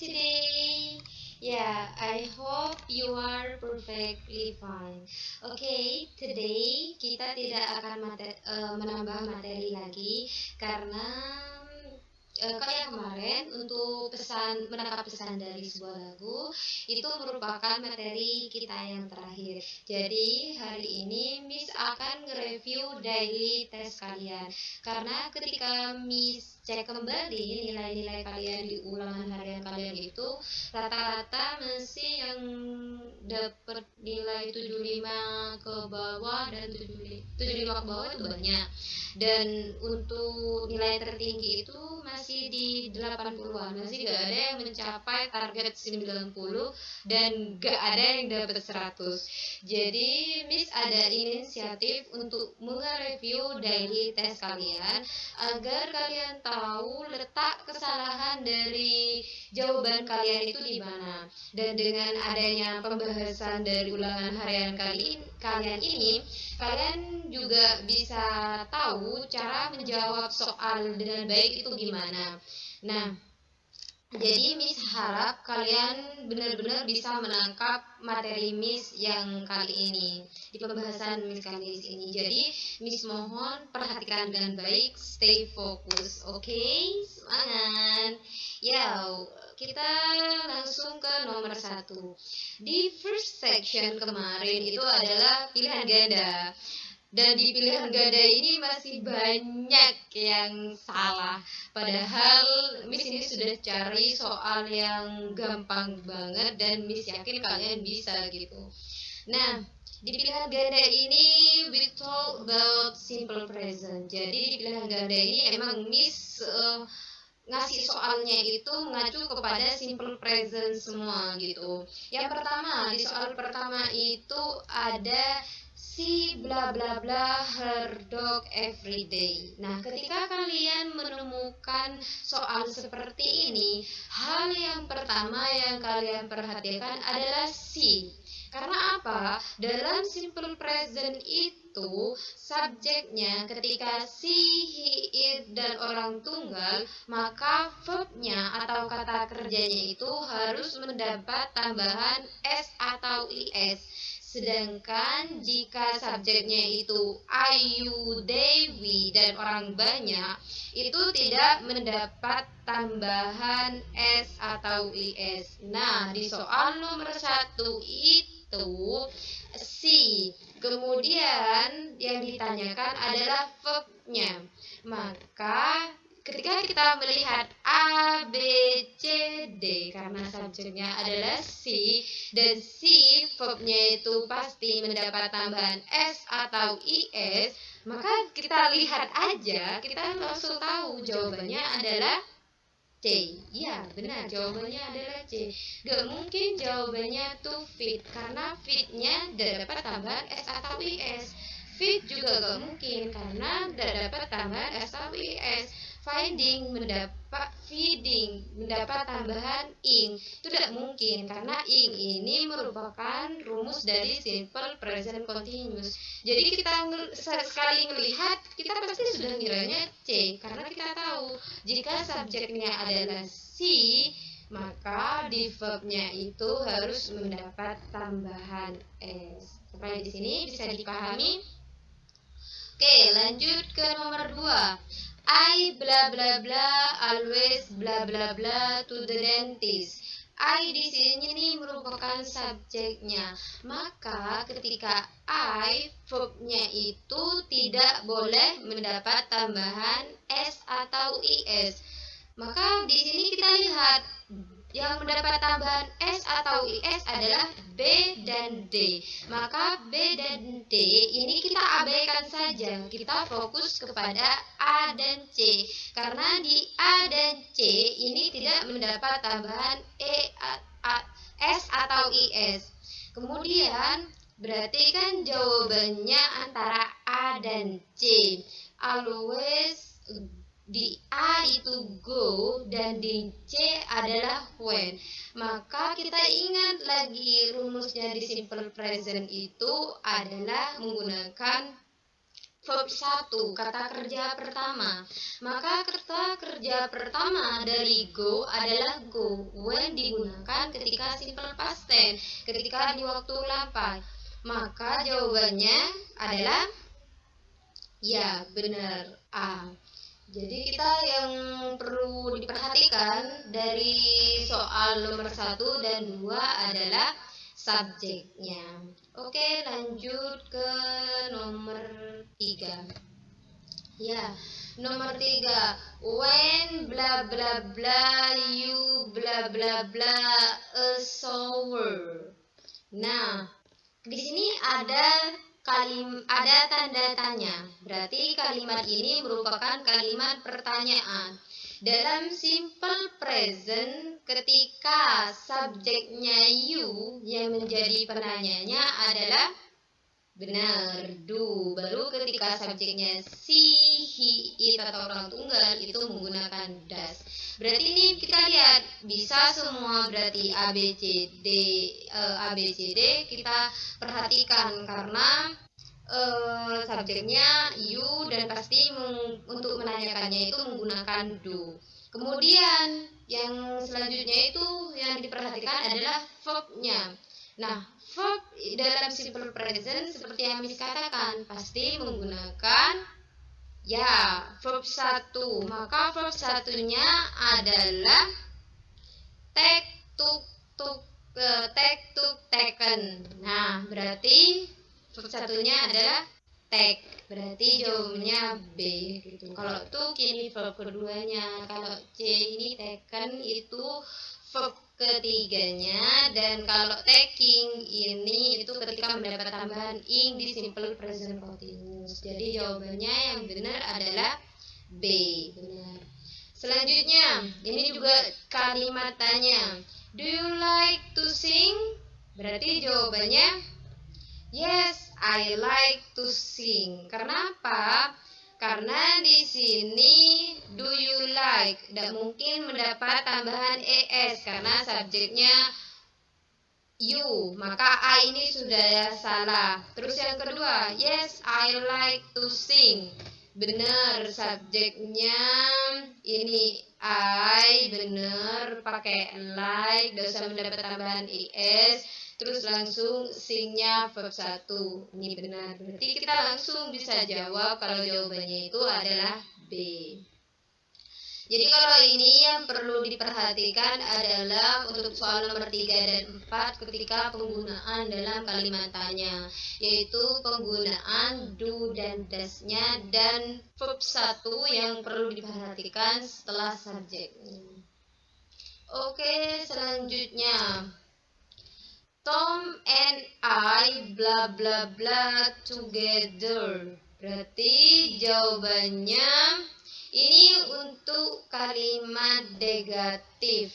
today? Yeah, I hope you are perfectly fine. Okay, today kita tidak akan menambah materi lagi karena kayak kemarin untuk pesan menangkap pesan dari sebuah lagu itu merupakan materi kita yang terakhir. Jadi hari ini Miss akan nge-review daily test kalian. Karena ketika Miss cek kembali nilai-nilai kalian di ulangan harian kalian itu rata-rata masih yang dapat nilai 75 ke bawah dan 75 ke bawah itu banyak. Dan untuk nilai tertinggi itu masih di 80-an, masih gak ada yang mencapai target 90 dan gak ada yang dapat 100. Jadi Miss ada inisiatif untuk mereview daily test kalian agar kalian tahu letak kesalahan dari jawaban kalian itu di mana. Dan dengan adanya pembahasan dari ulangan harian kalian ini, kalian juga bisa tahu cara menjawab soal dengan baik itu gimana. Nah, jadi Miss harap kalian benar-benar bisa menangkap materi Miss yang kali ini di pembahasan Miss kali ini. Jadi Miss mohon perhatikan dengan baik, stay fokus, oke? Semangat. Ya, kita langsung ke nomor 1. Di first section kemarin itu adalah pilihan ganda. Dan di pilihan ganda ini masih banyak yang salah. Padahal Miss ini sudah cari soal yang gampang banget dan Miss yakin kalian bisa gitu. Nah, di pilihan ganda ini we talk about simple present. Jadi di pilihan ganda ini emang Miss ngasih soalnya itu mengacu kepada simple present semua gitu. Yang pertama, di soal pertama itu ada si bla bla bla her dog every day. Nah, ketika kalian menemukan soal seperti ini, hal yang pertama yang kalian perhatikan adalah si. Karena apa? Dalam simple present itu subjeknya ketika si, he, it, dan orang tunggal, maka verbnya atau kata kerjanya itu harus mendapat tambahan s atau is. Sedangkan jika subjeknya itu I, you, they, we, dan orang banyak, itu tidak mendapat tambahan s atau is. Nah, di soal nomor 1 itu si. Kemudian yang ditanyakan adalah verbnya. Maka ketika kita melihat A, B, C, D karena subjeknya adalah si dan si verbnya itu pasti mendapat tambahan s atau is, maka kita lihat aja, kita langsung tahu jawabannya adalah C. Ya, benar, jawabannya adalah C. Gak mungkin jawabannya to fit karena fitnya tidak dapat tambahan S atau IS. Fit juga gak mungkin karena tidak dapat tambahan S atau IS. Feeding mendapat tambahan ing, itu tidak mungkin karena ing ini merupakan rumus dari simple present continuous. Jadi kita sekali melihat kita pasti sudah ngiranya C karena kita tahu jika subjeknya adalah si, maka di verbnya itu harus mendapat tambahan s. Sampai di sini bisa dipahami? Oke, lanjut ke nomor 2. I bla bla bla always bla bla bla to the dentist. I di sini nih merupakan subjeknya. Maka ketika I verbnya itu tidak boleh mendapat tambahan s atau is. Maka di sini kita lihat yang mendapat tambahan S atau IS adalah B dan D. Maka B dan D ini kita abaikan saja. Kita fokus kepada A dan C. Karena di A dan C ini tidak mendapat tambahan S atau IS. Kemudian berarti kan jawabannya antara A dan C. Always di A itu go dan di C adalah when. Maka kita ingat lagi rumusnya di simple present itu adalah menggunakan verb 1, kata kerja pertama. Maka kata kerja pertama dari go adalah go when digunakan ketika simple past tense, ketika di waktu lampau. Maka jawabannya adalah ya, benar A. Jadi kita yang perlu diperhatikan dari soal nomor 1 dan 2 adalah subjeknya. Oke, lanjut ke nomor 3. Ya, nomor 3. When bla bla bla you bla bla bla a shower. Nah, di sini ada tanda tanya. Berarti kalimat ini merupakan kalimat pertanyaan. Dalam simple present, ketika subjeknya you yang menjadi penanyanya adalah benar, do. Baru ketika subjeknya she, he, it atau orang tunggal itu menggunakan does. Berarti ini kita lihat bisa semua, berarti A B C D kita perhatikan karena subjeknya you dan pasti untuk menanyakannya itu menggunakan do. Kemudian yang selanjutnya itu yang diperhatikan adalah verbnya. Nah, verb dalam simple present seperti yang Miss katakan pasti menggunakan ya verb 1. Maka verb satunya adalah take, took, taken. Nah, berarti verb satunya adalah take. Berarti jawabannya B gitu. Kalau took ini verb keduanya, kalau C ini taken itu verb ketiganya, dan kalau taking ini itu ketika mendapat tambahan ing di simple present continuous. Jadi jawabannya yang benar adalah B. Benar. Selanjutnya, ini juga kalimat tanya. Do you like to sing? Berarti jawabannya yes, I like to sing. Kenapa? Karena di sini do you like tidak mungkin mendapat tambahan es karena subjeknya you, maka I ini sudah salah. Terus yang kedua, yes I like to sing. Benar, subjeknya ini I, benar, pakai like, tidak usah mendapat tambahan es. Terus langsung singnya verb 1. Ini benar. Berarti kita langsung bisa jawab kalau jawabannya itu adalah B. Jadi kalau ini yang perlu diperhatikan adalah untuk soal nomor 3 dan 4 ketika penggunaan dalam kalimat tanya, yaitu penggunaan do dan does-nya dan verb 1 yang perlu diperhatikan setelah subjeknya. Oke, selanjutnya. Tom and I bla bla bla together. Berarti jawabannya ini untuk kalimat negatif.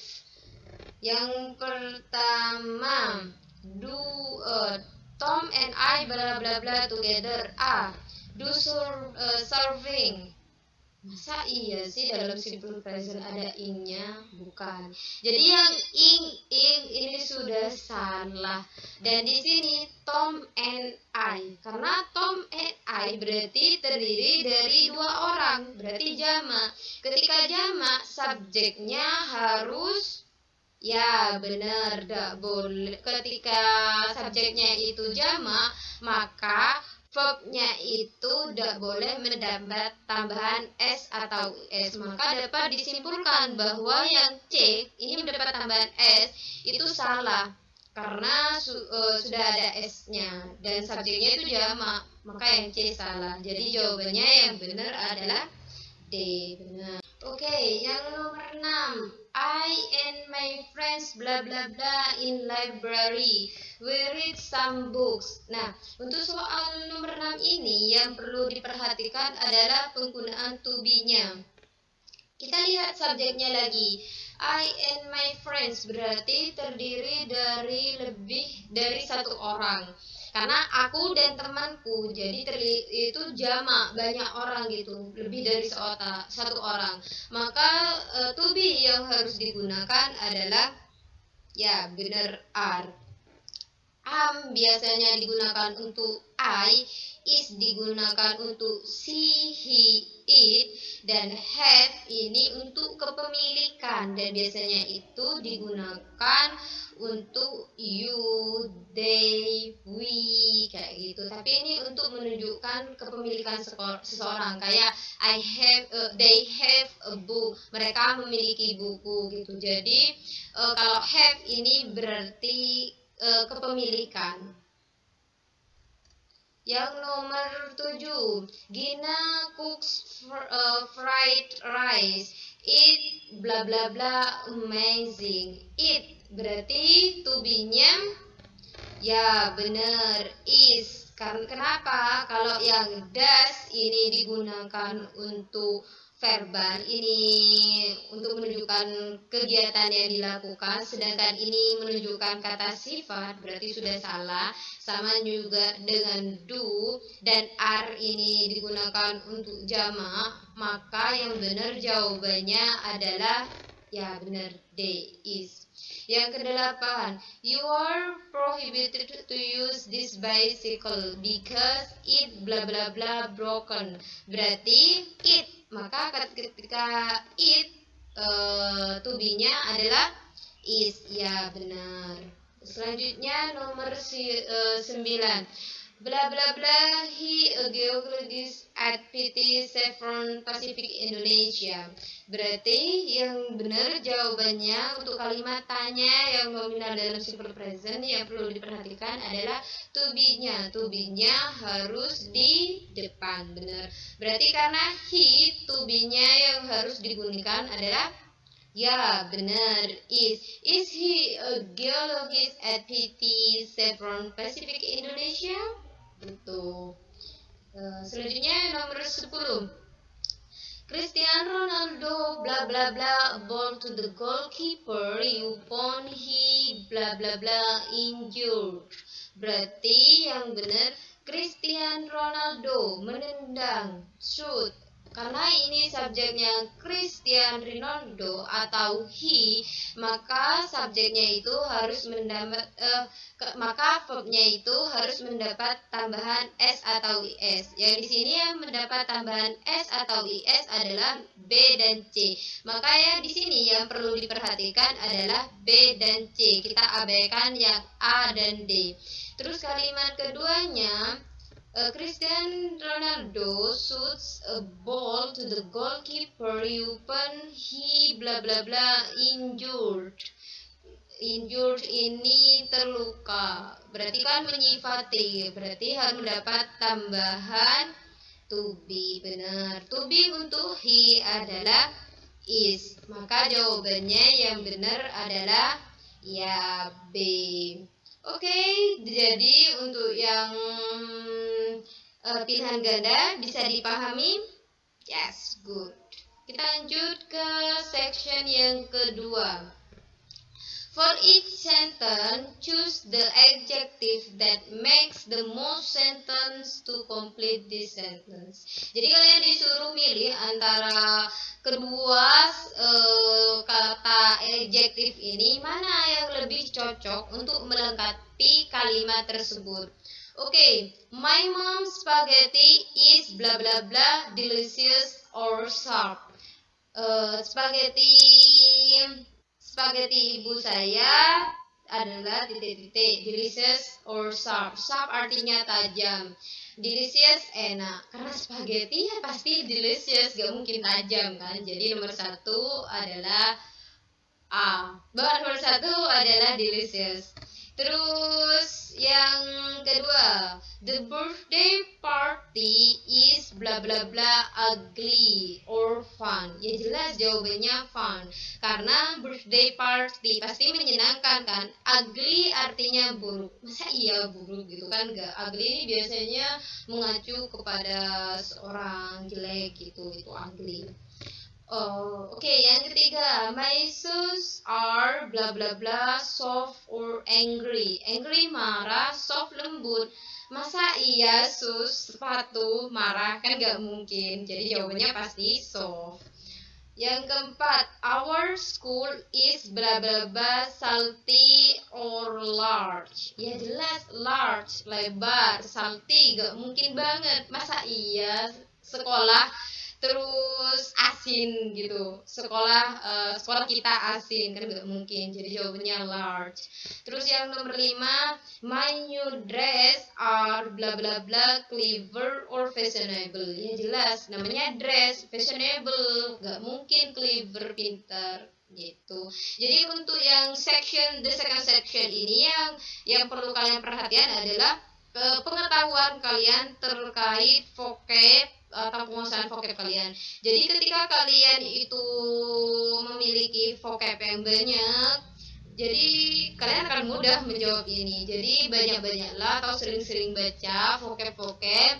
Yang pertama, Tom and I bla bla bla together. Do serving. Masa iya sih dalam simple present ada ing-nya? Bukan. Jadi yang ing ini sudah salah. Dan di sini Tom and I. Karena Tom and I berarti terdiri dari 2 orang. Berarti jamak. Ketika jamak, subjeknya harus ya benar, tidak boleh. Ketika subjeknya itu jamak, maka verbnya itu tidak boleh mendapat tambahan s atau s. Maka dapat disimpulkan bahwa yang C ini mendapat tambahan s itu salah karena sudah ada s-nya dan subjeknya itu jamak, maka yang C salah. Jadi jawabannya yang benar adalah D. Benar. Oke, yang nomor 6. I and my friends bla bla bla in library. We read some books. Nah, untuk soal nomor 6 ini yang perlu diperhatikan adalah penggunaan to be-nya. Kita lihat subjeknya lagi. I and my friends berarti terdiri dari lebih dari 1 orang. Karena aku dan temanku, jadi itu jamak, banyak orang gitu, lebih dari 1 orang. Maka to be yang harus digunakan adalah ya benar are. biasanya digunakan untuk I, is digunakan untuk she, he, it, dan have ini untuk kepemilikan dan biasanya itu digunakan untuk you, they, we kayak gitu. Tapi ini untuk menunjukkan kepemilikan seseorang, kayak they have a book, mereka memiliki buku gitu. Jadi kalau have ini berarti kepemilikan. Yang nomor 7, Gina cooks fried rice. It bla bla bla amazing. It berarti to be-nya ya benar is. Kenapa? Kalau yang does ini digunakan untuk verbal, ini untuk menunjukkan kegiatan yang dilakukan, sedangkan ini menunjukkan kata sifat, berarti sudah salah. Sama juga dengan do dan are ini digunakan untuk jamak, maka yang benar jawabannya adalah ya benar they is. Yang kedelapan, you are prohibited to use this bicycle because it bla bla bla broken. Berarti it, maka ketika it to be-nya adalah is, ya benar. Selanjutnya nomor 9, bla bla bla he a geologist at PT Chevron Pacific Indonesia. Berarti yang benar jawabannya untuk kalimat tanya yang nominal dalam simple present yang perlu diperhatikan adalah to be-nya. To be-nya harus di depan, benar. Berarti karena he, to be-nya yang harus digunakan adalah ya benar is. Is he a geologist at PT Chevron Pacific Indonesia? Betul. Selanjutnya nomor 10, Cristiano Ronaldo bla bla bla ball to the goalkeeper upon he bla bla bla injured. Berarti yang benar Cristiano Ronaldo menendang shoot. Karena ini subjeknya Cristiano Ronaldo atau he, maka subjeknya itu harus mendapat maka verbnya itu harus mendapat tambahan s atau is. Yang di sini yang mendapat tambahan s atau is adalah b dan c. Maka ya di sini yang perlu diperhatikan adalah b dan c. Kita abaikan yang a dan d. Terus kalimat keduanya, Cristiano Ronaldo shoots a ball to the goalkeeper upon he bla bla bla injured. Injured ini terluka. Berarti kan menyifati, berarti harus mendapat tambahan to be, benar. To be untuk he adalah is. Maka jawabannya yang benar adalah ya B. Oke, jadi untuk yang pilihan ganda bisa dipahami? Yes, good. Kita lanjut ke section yang kedua. For each sentence, choose the adjective that makes the most sentence to complete this sentence. Jadi kalian disuruh milih antara kedua kata adjektif ini, mana yang lebih cocok untuk melengkapi kalimat tersebut. Okay, my mom's spaghetti is bla bla bla delicious or sharp. Spaghetti ibu saya adalah titik-titik, delicious or sharp. Sharp artinya tajam, delicious enak. Karena spaghetti ya pasti delicious, gak mungkin tajam kan. Jadi nomor 1 adalah A. Nomor 1 adalah delicious. Terus yang kedua, the birthday party is bla bla bla ugly or fun. Ya jelas jawabannya fun, karena birthday party pasti menyenangkan kan. Ugly artinya buruk. Masa iya buruk gitu kan? Enggak. Ugly ini biasanya mengacu kepada seorang jelek gitu, itu ugly. Oke, yang ketiga, my shoes are bla bla bla soft or angry. Angry marah, soft lembut. Masa iya shoes sepatu marah, kan gak mungkin. Jadi jawabannya pasti soft. Yang keempat, our school is bla bla bla salty or large. Ya jelas large, lebar, salty gak mungkin banget. Masa iya sekolah terus asin gitu, sekolah kita asin kan gak mungkin, jadi jawabannya large. Terus yang nomor 5, my new dress are bla bla bla clever or fashionable. Ya jelas namanya dress, fashionable gak mungkin clever, pintar gitu. Jadi untuk yang the second section ini yang perlu kalian perhatian adalah pengetahuan kalian terkait vocab atau penguasaan vocab kalian. Jadi ketika kalian itu memiliki vocab yang banyak, jadi kalian akan mudah menjawab ini. Jadi banyak-banyaklah atau sering-sering baca vocab-vocab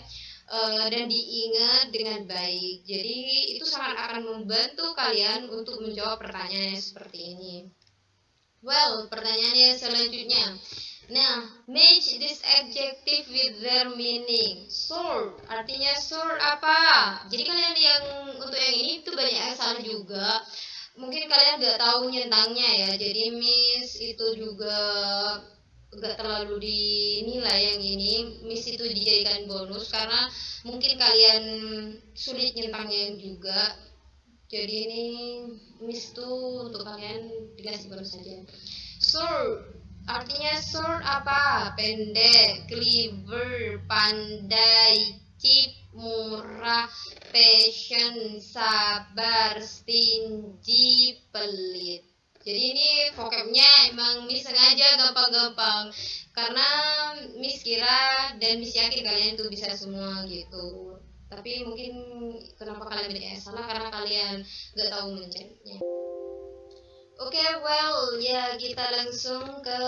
dan diingat dengan baik. Jadi itu sangat akan membantu kalian untuk menjawab pertanyaan seperti ini. Well, pertanyaannya selanjutnya. Nah, match this adjective with their meaning. Short, artinya short apa? Jadi kalian yang untuk yang ini tuh banyak yang salah juga. Mungkin kalian gak tahu nyentangnya ya. Jadi Miss itu juga gak terlalu dinilai yang ini. Miss itu dijadikan bonus karena mungkin kalian sulit nyentangnya juga. Jadi ini Miss tuh untuk kalian dikasih bonus saja. Short, artinya short apa? Pendek, clever, pandai, cheap, murah, passion, sabar, stingy, pelit. Jadi ini vocabnya emang Miss sengaja gampang-gampang karena Miss kira dan Miss yakin kalian tuh bisa semua gitu. Tapi mungkin kenapa kalian banyak yang salah karena kalian gak tahu mencarinya. Oke, well, ya kita langsung ke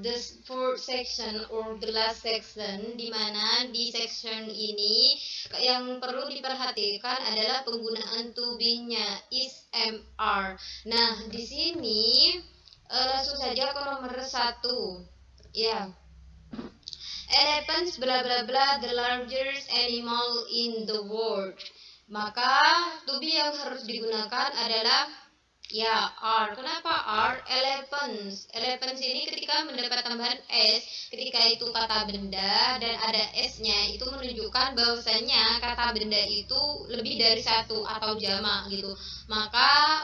the fourth section or the last section, di mana di section ini yang perlu diperhatikan adalah penggunaan to be-nya is, am, are. Nah, di sini langsung saja ke nomor 1. Ya. Elephants bla bla bla the largest animal in the world. Maka to be yang harus digunakan adalah ya, are. Kenapa are? Elephants. Elephants ini ketika mendapat tambahan s, ketika itu kata benda dan ada s-nya, itu menunjukkan bahwasanya kata benda itu lebih dari satu atau jamak gitu. Maka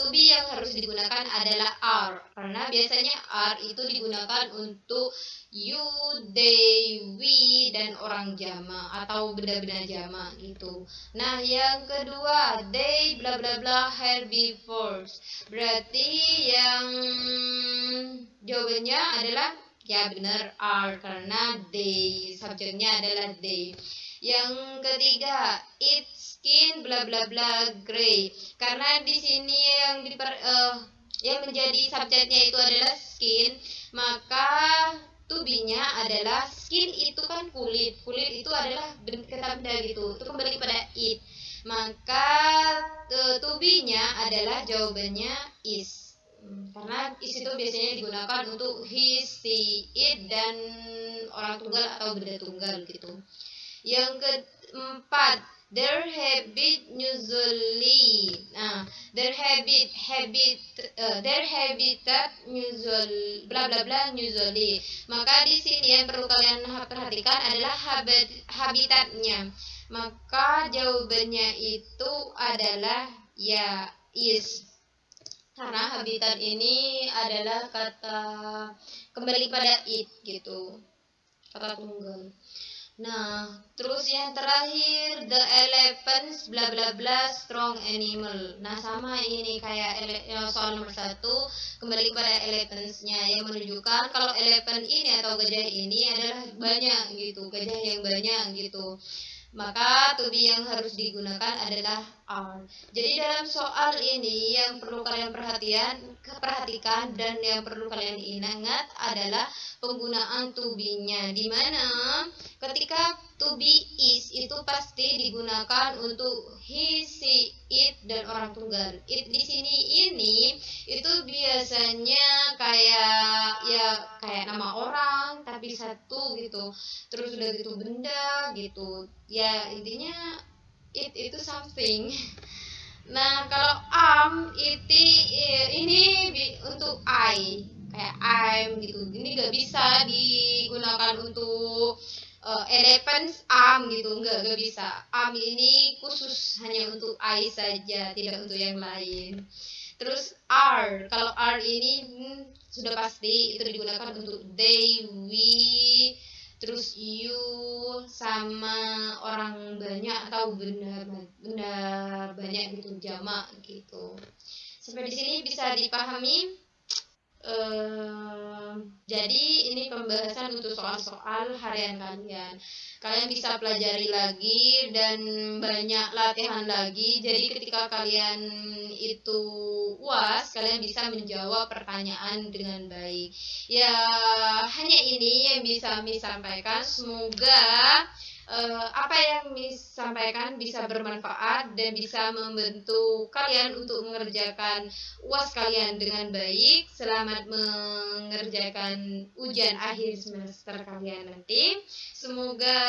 to be yang harus digunakan adalah are. Karena biasanya are itu digunakan untuk you, they, we, dan orang jamak atau benda-benda jamak gitu. Nah, yang kedua, they bla bla bla herbivores. Berarti yang jawabannya adalah ya benar are karena they, subjeknya adalah they. Yang ketiga, its skin bla bla bla gray. Karena di sini yang menjadi subjeknya itu adalah skin, maka to be-nya adalah skin itu kan kulit itu adalah kata benda gitu, itu kembali pada it, maka to be-nya adalah jawabannya is. Karena is itu biasanya digunakan untuk he, she, it, dan orang tunggal atau benda tunggal gitu. Yang keempat, their habit usually. Nah, their habitat usual bla bla bla usually. Maka di sini yang perlu kalian perhatikan adalah habitatnya. Maka jawabannya itu adalah ya is. Karena habitat ini adalah kata kembali pada it gitu. Kata tunggal. Nah, terus yang terakhir, the elephants bla bla bla strong animal. Nah, sama ini kayak soal nomor 1, kembali pada elephantsnya yang menunjukkan kalau elephant ini atau gajah ini adalah banyak gitu, gajah yang banyak gitu. Maka to be yang harus digunakan adalah are. Jadi dalam soal ini yang perlu kalian perhatikan dan yang perlu kalian ingat adalah penggunaan to be-nya, di mana ketika to be is itu pasti digunakan untuk he, she, it, dan orang tunggal. It di sini ini itu biasanya kayak nama orang tapi satu gitu. Terus udah gitu benda gitu. Ya intinya it itu something. Nah, kalau ini untuk I, kayak I'm gitu. Ini gak bisa digunakan untuk elephants gitu, gak bisa. Ini khusus hanya untuk I saja, tidak untuk yang lain. Terus R, kalau R ini sudah pasti itu digunakan untuk they, we, terus you, sama orang banyak atau benda banyak gitu, jamak gitu. Sampai di sini bisa dipahami. Jadi ini pembahasan untuk soal-soal harian kalian. Kalian bisa pelajari lagi dan banyak latihan lagi. Jadi ketika kalian itu UAS, kalian bisa menjawab pertanyaan dengan baik. Ya, hanya ini yang bisa kami sampaikan. Semoga apa yang disampaikan bisa bermanfaat dan bisa membantu kalian untuk mengerjakan UAS kalian dengan baik. Selamat mengerjakan ujian akhir semester kalian nanti. Semoga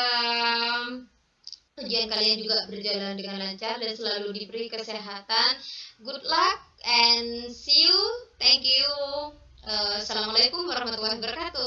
ujian kalian juga berjalan dengan lancar dan selalu diberi kesehatan. Good luck and see you. Thank you. Assalamualaikum warahmatullahi wabarakatuh.